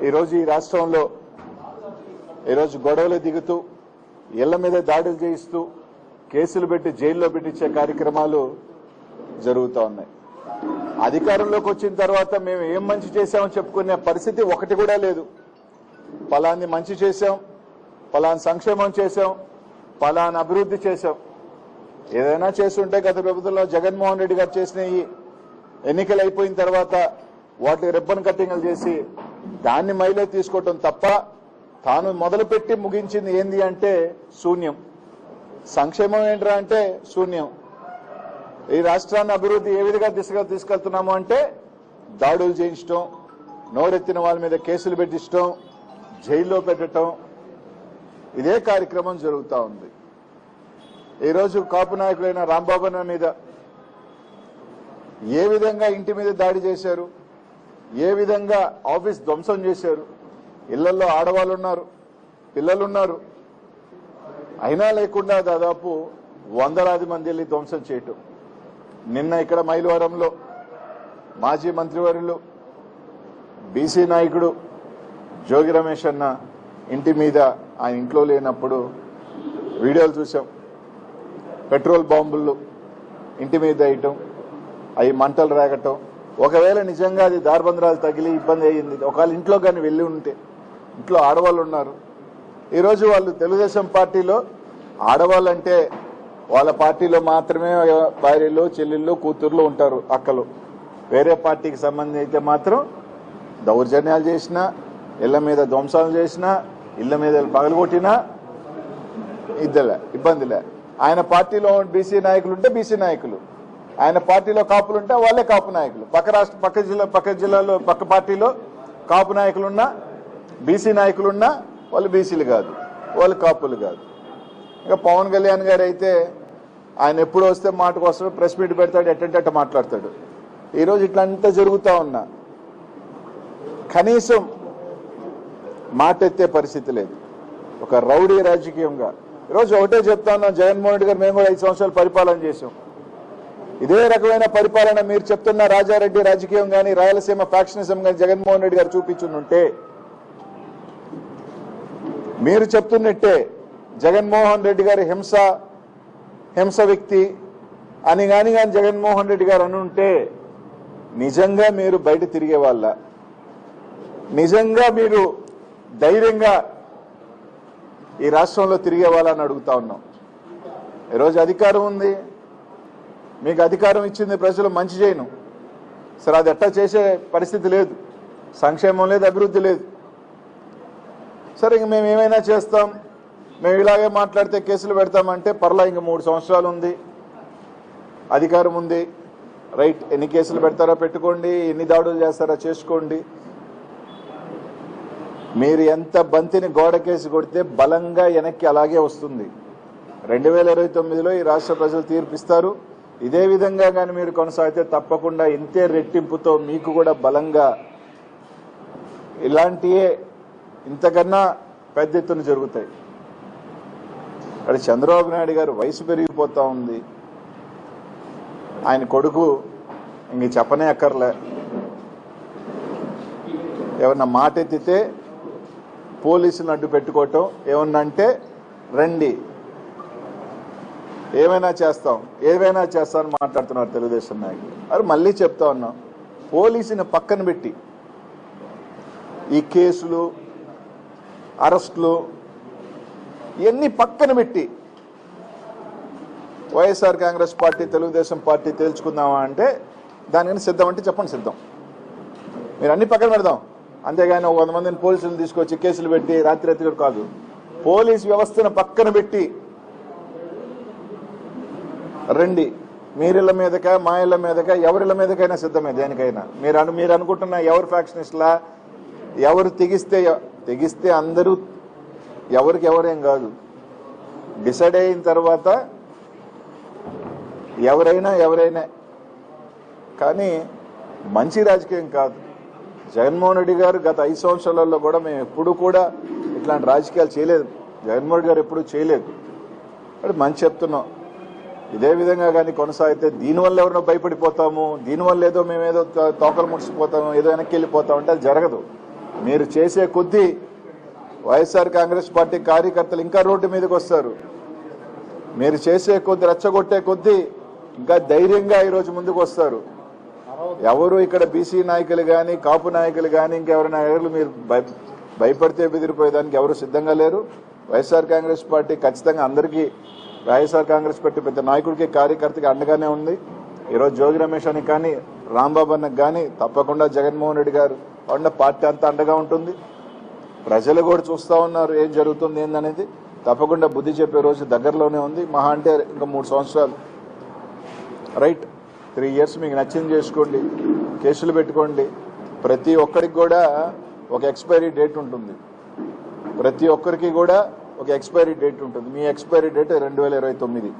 ఈరోజు ఈ రాష్ట్రంలో ఈరోజు గొడవలు దిగుతూ ఇళ్ల మీద దాడులు చేయిస్తూ కేసులు పెట్టి జైల్లో పెట్టించే కార్యక్రమాలు జరుగుతూ ఉన్నాయి. అధికారంలోకి వచ్చిన తర్వాత మేము ఏం మంచి చేశామని చెప్పుకునే పరిస్థితి ఒకటి కూడా లేదు. పలాన్ని మంచి చేశాం, పలాని సంక్షేమం చేశాం, పలాని అభివృద్ధి చేశాం. ఏదైనా చేస్తుంటే గత ప్రభుత్వంలో జగన్మోహన్ రెడ్డి గారు చేసినవి ఎన్నికలు అయిపోయిన తర్వాత వాటికి రిబ్బన్ కట్టింగ్లు చేసి దాన్ని మైలే తీసుకోవటం తప్ప తాను మొదలుపెట్టి ముగించింది ఏంది అంటే శూన్యం. సంక్షేమం ఏంట్రా అంటే శూన్యం. ఈ రాష్ట్రాన్ని అభివృద్ధి ఏ విధంగా దిశగా తీసుకెళ్తున్నాము అంటే దాడులు చేయించడం, నోరెత్తిన వాళ్ళ మీద కేసులు పెట్టించడం, జైల్లో పెట్టడం, ఇదే కార్యక్రమం జరుగుతూ ఉంది. ఈరోజు కాపు నాయకులైన రాంబాబు మీద ఏ విధంగా ఇంటి మీద దాడి చేశారు, ఏ విధంగా ఆఫీస్ ధ్వంసం చేశారు. ఇళ్లలో ఆడవాళ్ళు ఉన్నారు, పిల్లలున్నారు, అయినా లేకుండా దాదాపు వందలాది మంది వెళ్ళి ధ్వంసం చేయటం. నిన్న ఇక్కడ మైలవరంలో మాజీ మంత్రివర్యులు బీసీ నాయకుడు జోగి రమేష్ అన్న ఇంటి మీద ఆయన ఇంట్లో లేనప్పుడు వీడియోలు చూసాం. పెట్రోల్ బాంబులు ఇంటి మీద వేయటం, అవి మంటలు రేగటం. ఒకవేళ నిజంగా అది దార్బంధరాలు తగిలి ఇబ్బంది అయ్యింది, ఒకవేళ ఇంట్లో కానీ వెళ్ళి ఉంటే, ఇంట్లో ఆడవాళ్ళు ఉన్నారు. ఈరోజు వాళ్ళు తెలుగుదేశం పార్టీలో ఆడవాళ్ళంటే వాళ్ళ పార్టీలో మాత్రమే భార్యలు, చెల్లెళ్ళు, కూతుర్లు ఉంటారు, అక్కలు. వేరే పార్టీకి సంబంధించి అయితే మాత్రం దౌర్జన్యాలు చేసినా, ఇళ్ల మీద ధ్వంసాలు చేసినా, ఇళ్ల మీద పగలగొట్టినా ఇబ్బందిలే. ఆయన పార్టీలో బీసీ నాయకులు ఉంటే బీసీ నాయకులు, ఆయన పార్టీలో కాపులుంటే వాళ్ళే కాపు నాయకులు. పక్క జిల్లాలో పక్క పార్టీలో కాపు నాయకులున్నా, బీసీ నాయకులున్నా వాళ్ళు బీసీలు కాదు, వాళ్ళు కాపులు కాదు. ఇక పవన్ కళ్యాణ్ గారు అయితే ఆయన ఎప్పుడు వస్తే మాటకు వస్తాడు, ప్రెస్ మీట్ పెడతాడు, ఎట్టంటే మాట్లాడతాడు. ఈరోజు ఇట్లంతా జరుగుతూ ఉన్నా కనీసం మాట ఎత్తే పరిస్థితి లేదు. ఒక రౌడీ రాజకీయంగా ఈరోజు ఒకటే చెప్తా ఉన్నాం, జగన్మోహన్ రెడ్డి గారు మేము కూడా 5 సంవత్సరాలు పరిపాలన చేశాం. ఇదే రకమైన పరిపాలన మీరు చెప్తున్న రాజారెడ్డి రాజకీయం కానీ, రాయలసీమ ఫ్యాక్షనిజం కానీ జగన్మోహన్ రెడ్డి గారు చూపించుంటే, మీరు చెప్తున్నట్టే జగన్మోహన్ రెడ్డి గారి హింస వ్యక్తి అని కానీ జగన్మోహన్ రెడ్డి గారు అనుంటే నిజంగా మీరు బయట తిరిగే వాళ్ళ, నిజంగా మీరు ధైర్యంగా ఈ రాష్ట్రంలో తిరిగే వాళ్ళని అడుగుతా ఉన్నాం. ఈరోజు అధికారం ఉంది, మీకు అధికారం ఇచ్చింది ప్రజలు, మంచి చేయను సరే, అది ఎట్టా చేసే పరిస్థితి లేదు, సంక్షేమం లేదు, అభివృద్ధి లేదు. సరే ఇంక మేము ఏమైనా చేస్తాం, మేము ఇలాగే మాట్లాడితే కేసులు పెడతామంటే పర్లా, ఇంక 3 సంవత్సరాలు ఉంది, అధికారం ఉంది, రైట్. ఎన్ని కేసులు పెడతారో పెట్టుకోండి, ఎన్ని దాడులు చేస్తారో చేసుకోండి. మీరు ఎంత బంతిని గోడకేసి కొడితే బలంగా వెనక్కి అలాగే వస్తుంది. 2029లో ఈ రాష్ట్ర ప్రజలు తీర్పిస్తారు. ఇదే విధంగా కానీ మీరు కొనసాగితే తప్పకుండా ఇంతే రెట్టింపుతో మీకు కూడా బలంగా ఇలాంటియే ఇంతకన్నా పెద్ద ఎత్తున జరుగుతాయి. అక్కడ చంద్రబాబు నాయుడు గారు వయసు పెరిగిపోతా ఉంది, ఆయన కొడుకు ఇంక చెప్పనే అక్కర్లే. ఏమన్నా మాట ఎత్తితే పోలీసులను అడ్డు పెట్టుకోవటం, ఏమన్నా అంటే రండి ఏమైనా చేస్తామని మాట్లాడుతున్నారు తెలుగుదేశం నాయకులు. అది మళ్ళీ చెప్తా ఉన్నాం, పోలీసుని పక్కన పెట్టి ఈ కేసులు, అరెస్టులు ఇవన్నీ పక్కన పెట్టి వైఎస్ఆర్ కాంగ్రెస్ పార్టీ, తెలుగుదేశం పార్టీ తేల్చుకుందామా అంటే దానికన్నా సిద్ధం అంటే చెప్పండి, సిద్ధం. మీరు అన్ని పక్కన పెడదాం, అంతేగాని 100 మందిని పోలీసులు తీసుకొచ్చి కేసులు పెట్టి రాత్రి కాదు. పోలీస్ వ్యవస్థను పక్కన పెట్టి రండి, మీరిళ్ళ మీదకా మా ఇళ్ళ మీదకా ఎవరిళ్ళ మీదకైనా సిద్ధమే, దేనికైనా. మీరు అనుకుంటున్న ఎవరు ఫ్యాక్షనిస్ట్లా, ఎవరు తెగిస్తే అందరూ ఎవరికి ఎవరేం కాదు, డిసైడ్ అయిన తర్వాత ఎవరైనా కానీ మంచి రాజకీయం కాదు. జగన్మోహన్ రెడ్డి గారు గత 5 సంవత్సరాలలో కూడా మేము ఎప్పుడు కూడా ఇట్లాంటి రాజకీయాలు చేయలేదు, జగన్మోహన్ రెడ్డి గారు ఎప్పుడూ చేయలేదు. అంటే మంచి చెప్తున్నాం, ఇదే విధంగా కానీ కొనసాగితే దీనివల్ల ఎవరినో భయపడిపోతాము, దీనివల్ల ఏదో మేమేదో తోకలు ముడిసిపోతాము, ఏదో వెనక్కి వెళ్ళిపోతాము అంటే అది జరగదు. మీరు చేసే కొద్దీ వైఎస్ఆర్ కాంగ్రెస్ పార్టీ కార్యకర్తలు ఇంకా రోడ్డు మీదకి వస్తారు. మీరు చేసే కొద్ది రెచ్చగొట్టే కొద్దీ ఇంకా ధైర్యంగా ఈరోజు ముందుకు వస్తారు. ఎవరు ఇక్కడ బీసీ నాయకులు కానీ కాపు నాయకులు కానీ ఇంకెవరైనా నాయకులు మీరు భయపడితే బెదిరిపోయేదానికి ఎవరు సిద్ధంగా లేరు. వైఎస్ఆర్ కాంగ్రెస్ పార్టీ ఖచ్చితంగా అందరికీ వైఎస్ఆర్ కాంగ్రెస్ పార్టీ పెద్ద నాయకుడికి కార్యకర్తకి అండగానే ఉంది. ఈరోజు జోగి రమేష్ అని కానీ రాంబాబు అన్నకు కానీ తప్పకుండా జగన్మోహన్ రెడ్డి గారు ఉన్న పార్టీ అంతా అండగా ఉంటుంది. ప్రజలు కూడా చూస్తూ ఉన్నారు ఏం జరుగుతుంది ఏందనేది. తప్పకుండా బుద్ధి చెప్పే రోజు దగ్గరలోనే ఉంది. మహా అంటే ఇంకా 3 సంవత్సరాలు, రైట్, 3 years మీకు నచ్చింది చేసుకోండి, కేసులు పెట్టుకోండి. ప్రతి ఒక్కరికి కూడా ఒక ఎక్స్పైరీ డేట్ ఉంటుంది. ప్రతి ఒక్కరికి కూడా ఒక ఎక్స్పైరీ డేట్ ఉంటుంది. మీ ఎక్స్పైరీ డేట్ 2029.